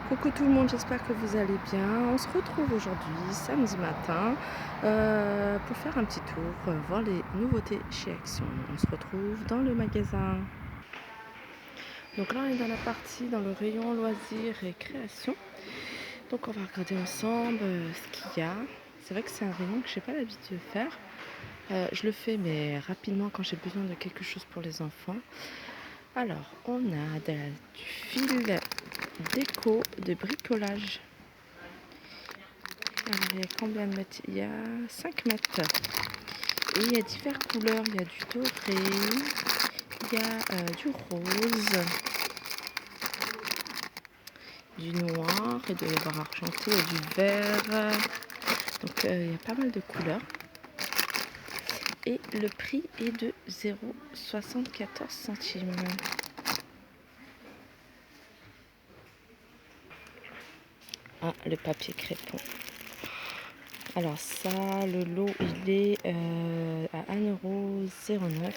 Coucou tout le monde, j'espère que vous allez bien. On se retrouve aujourd'hui, samedi matin, pour faire un petit tour, voir les nouveautés chez Action. On se retrouve dans le magasin. Donc là, on est dans la partie, dans le rayon loisirs et création. Donc on va regarder ensemble ce qu'il y a. C'est vrai que c'est un rayon que je n'ai pas l'habitude de faire. Je le fais, mais rapidement quand j'ai besoin de quelque chose pour les enfants. Alors, on a du fil déco de bricolage. Alors, il y a combien de mètres? Il y a 5 mètres. Et il y a diverses couleurs. Il y a du doré, il y a du rose, du noir, il doit y avoir argenté, et du vert. Donc, il y a pas mal de couleurs. Et le prix est de 0,74 centimes. Ah, le papier crépon. Alors ça, le lot, il est à 1,09 €.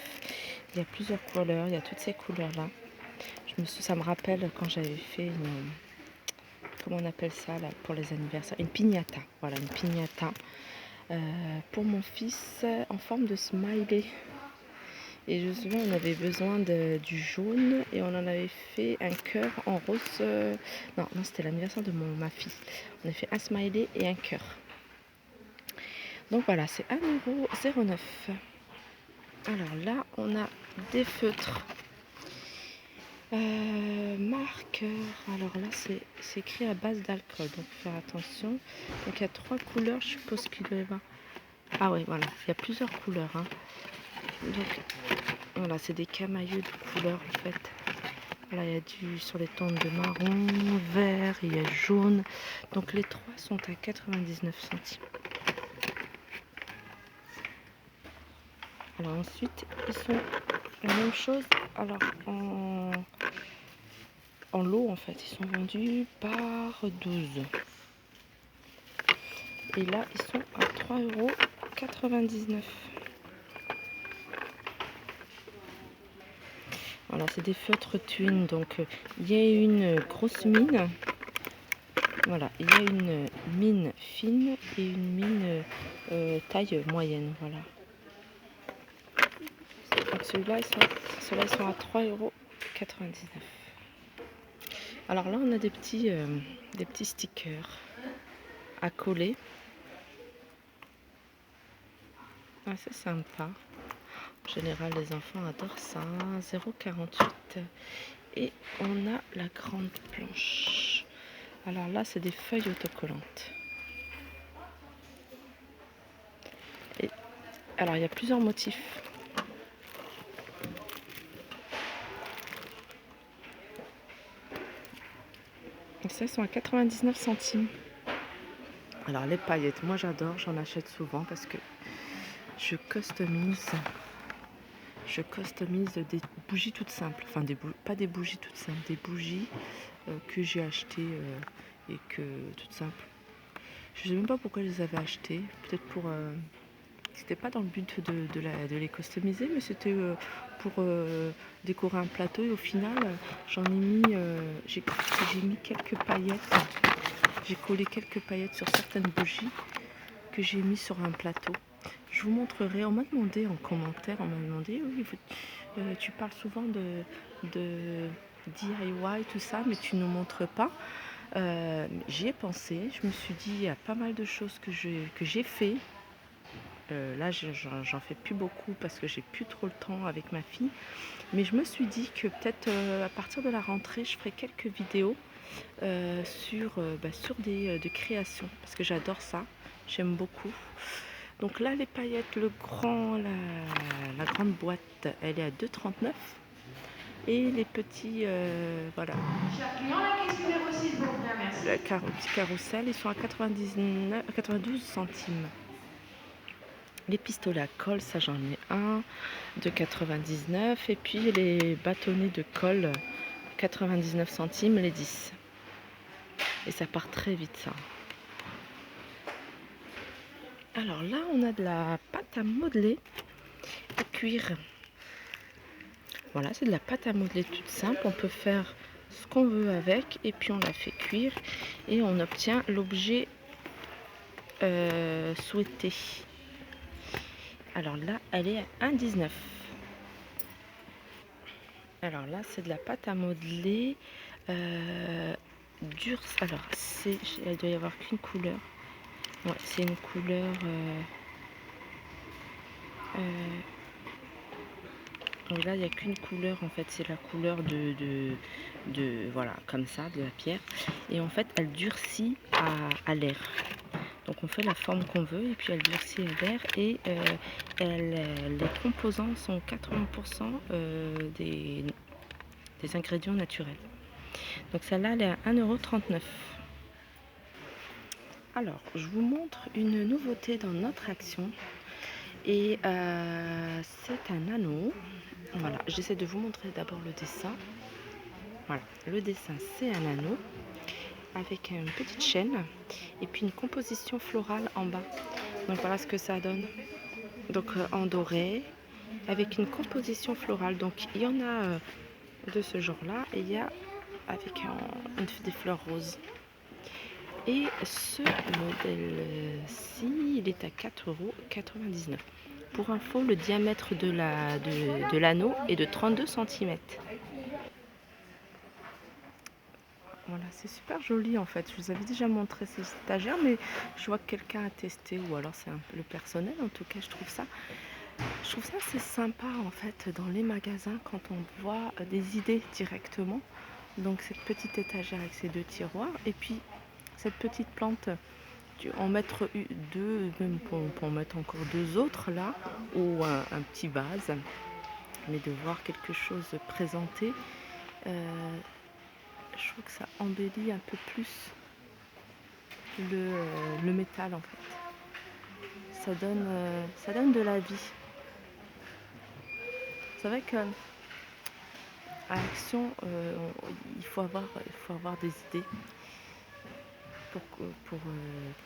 Il y a plusieurs couleurs, il y a toutes ces couleurs-là. Ça me rappelle quand j'avais fait une... Comment on appelle ça là, pour les anniversaires? Une piñata. Voilà, une piñata pour mon fils en forme de smiley. Et je me souviens, on avait besoin du jaune et on en avait fait un cœur en rose. Non, c'était l'anniversaire de ma fille. On a fait un smiley et un cœur. Donc voilà, c'est 1,09 €. Alors là, on a des feutres. Marqueur. Alors là, c'est écrit à base d'alcool, donc faire attention. Donc il y a 3 couleurs, je suppose qu'il doit y avoir. Ah oui, voilà, il y a plusieurs couleurs. Hein. Donc voilà, c'est des camailleux de couleurs en fait. Là, il y a sur les tons de marron, vert, il y a jaune. Donc les 3 sont à 99 centimes. Alors ensuite, ils sont la même chose. Alors en lot en fait, ils sont vendus par 12. Et là, ils sont à 3,99 €. Voilà, c'est des feutres twin. Donc, il y a une grosse mine. Voilà, il y a une mine fine et une mine taille moyenne. Voilà. Donc, ceux-là, ils sont à 3,99 €. Alors là, on a des petits stickers à coller. Ah, c'est sympa. En général, les enfants adorent ça. 0,48 €. Et on a la grande planche. Alors là, c'est des feuilles autocollantes. Et alors, il y a plusieurs motifs. Et ça, sont à 99 centimes. Alors, les paillettes, moi j'adore, j'en achète souvent parce que je customise des bougies toutes simples. Enfin, pas des bougies toutes simples, des bougies que j'ai achetées et que toutes simples. Je sais même pas pourquoi je les avais achetées. Peut-être pour... c'était pas dans le but de les customiser, mais c'était pour décorer un plateau. Et au final, j'en ai mis... j'ai mis quelques paillettes. J'ai collé quelques paillettes sur certaines bougies que j'ai mis sur un plateau. Je vous montrerai. On m'a demandé en commentaire, oui, tu parles souvent de DIY, tout ça, mais tu ne nous montres pas. J'y ai pensé. Je me suis dit, il y a pas mal de choses que j'ai fait. Là, j'en fais plus beaucoup parce que j'ai plus trop le temps avec ma fille. Mais je me suis dit que peut-être à partir de la rentrée, je ferai quelques vidéos sur des créations. Parce que j'adore ça. J'aime beaucoup. Donc là, les paillettes, la grande boîte, elle est à 2,39 €. Et les petits, voilà. Le petit carrousel, ils sont à 92 centimes. Les pistolets à colle, ça j'en ai un de 99. Et puis les bâtonnets de colle, 99 centimes les 10. Et ça part très vite ça. Alors là, on a de la pâte à modeler à cuire. Voilà, c'est de la pâte à modeler toute simple. On peut faire ce qu'on veut avec et puis on la fait cuire et on obtient l'objet souhaité. Alors là, elle est à 1,19 €. Alors là, c'est de la pâte à modeler dure. Alors, elle doit y avoir qu'une couleur. Ouais, c'est une couleur. Donc là, il n'y a qu'une couleur en fait, c'est la couleur voilà, comme ça, de la pierre. Et en fait, elle durcit à l'air. Donc on fait la forme qu'on veut et puis elle durcit à l'air et les composants sont 80% des ingrédients naturels. Donc celle-là, elle est à 1,39 €. Alors, je vous montre une nouveauté dans notre action. Et c'est un anneau. Voilà, j'essaie de vous montrer d'abord le dessin. Voilà, le dessin, c'est un anneau avec une petite chaîne et puis une composition florale en bas. Donc voilà ce que ça donne. Donc en doré avec une composition florale. Donc il y en a de ce genre-là et il y a avec des fleurs roses. Et ce modèle-ci, il est à 4,99 €. Pour info, le diamètre de l'anneau est de 32 cm. Voilà, c'est super joli en fait. Je vous avais déjà montré ces étagères, mais je vois que quelqu'un a testé, ou alors c'est le personnel. En tout cas, je trouve ça assez sympa en fait dans les magasins quand on voit des idées directement. Donc cette petite étagère avec ces deux tiroirs et puis cette petite plante, en mettre deux, même pour en mettre encore deux autres là, ou un petit vase, mais de voir quelque chose présenté, je trouve que ça embellit un peu plus le métal en fait. Ça donne de la vie. C'est vrai que à Action, il faut avoir des idées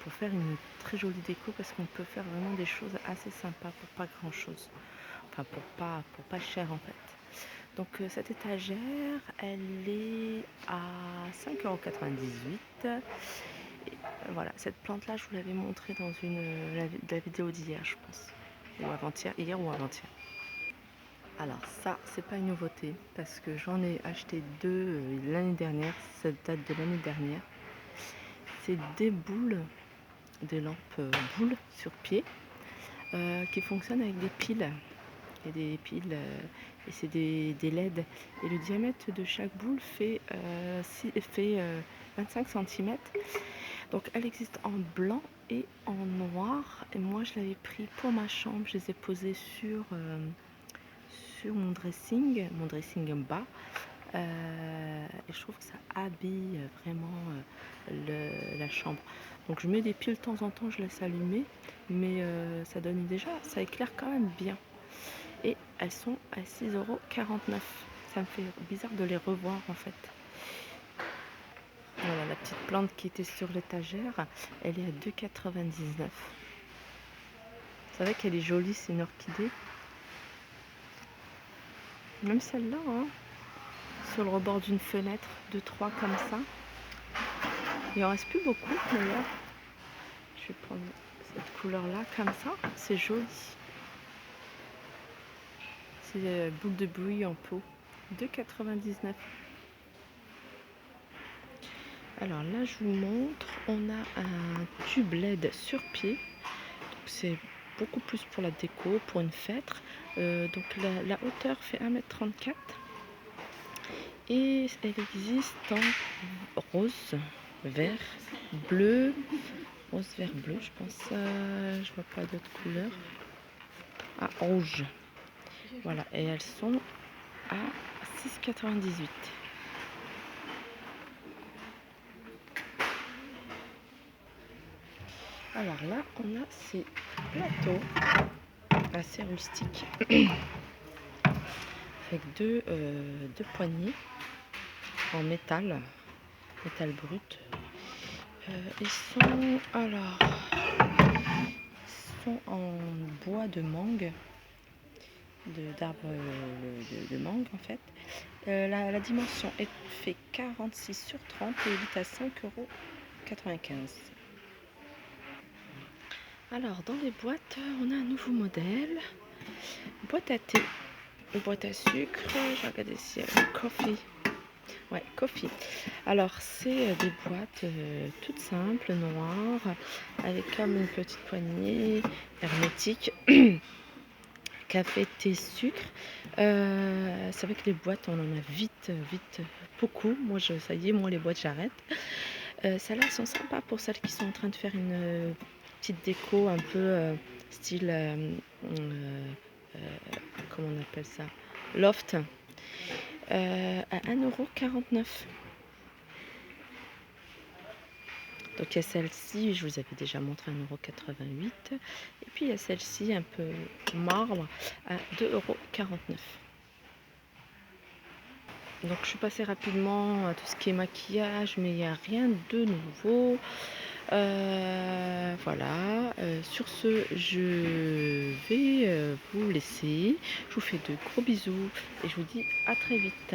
pour faire une très jolie déco parce qu'on peut faire vraiment des choses assez sympas pour pas grand chose. Enfin pour pas cher en fait. Donc cette étagère, elle est à 5,98 €. Voilà, cette plante là je vous l'avais montrée dans la vidéo d'hier je pense. Ou avant-hier, hier ou avant-hier. Alors ça, c'est pas une nouveauté parce que j'en ai acheté deux l'année dernière, cette date de l'année dernière. C'est des boules, des lampes boules sur pied qui fonctionnent avec des piles. Et des piles et c'est des LED. Et le diamètre de chaque boule fait 25 cm. Donc elle existe en blanc et en noir. Et moi je l'avais pris pour ma chambre, je les ai posées sur mon dressing bas. Et je trouve que ça habille vraiment la chambre. Donc je mets des piles de temps en temps, je laisse allumer, mais ça donne déjà, ça éclaire quand même bien. Et elles sont à 6,49 €. Ça me fait bizarre de les revoir en fait. Voilà, la petite plante qui était sur l'étagère, elle est à 2,99 €. Vous savez qu'elle est jolie, c'est une orchidée. Même celle-là, hein, sur le rebord d'une fenêtre, 2-3 comme ça. Il en reste plus beaucoup d'ailleurs. Je vais prendre cette couleur-là comme ça, c'est joli. C'est boule de bruit en pot, 2,99 €. Alors là, je vous montre, on a un tube LED sur pied. C'est beaucoup plus pour la déco, pour une fête. Donc la hauteur fait 1,34 m et elle existe en rose, vert, bleu, rose, vert, bleu, je pense. Je vois pas d'autres couleurs. Ah, rouge. Voilà, et elles sont à 6,98 €. Alors là, on a ces plateaux assez rustiques avec deux poignées en métal brut. Ils sont en bois de mangue, d'arbre de mangue en fait. La dimension fait 46 sur 30 et il est à 5,95 €. Alors dans les boîtes, on a un nouveau modèle. Boîte à thé, boîte à sucre, je vais regarder si coffee. Ouais, coffee. Alors c'est des boîtes toutes simples, noires, avec comme une petite poignée hermétique. Café, thé, sucre. C'est vrai que les boîtes, on en a vite, beaucoup. Moi, ça y est, moi, les boîtes, j'arrête. Celles-là sont sympas pour celles qui sont en train de faire une petite déco un peu style, euh, comment on appelle ça? Loft, à 1,49 €. Donc il y a celle-ci, je vous avais déjà montré 1,88 €. Et puis il y a celle-ci un peu marbre à 2,49 €. Donc je suis passée rapidement à tout ce qui est maquillage, mais il n'y a rien de nouveau. Voilà, sur ce, je vais vous laisser. Je vous fais de gros bisous et je vous dis à très vite.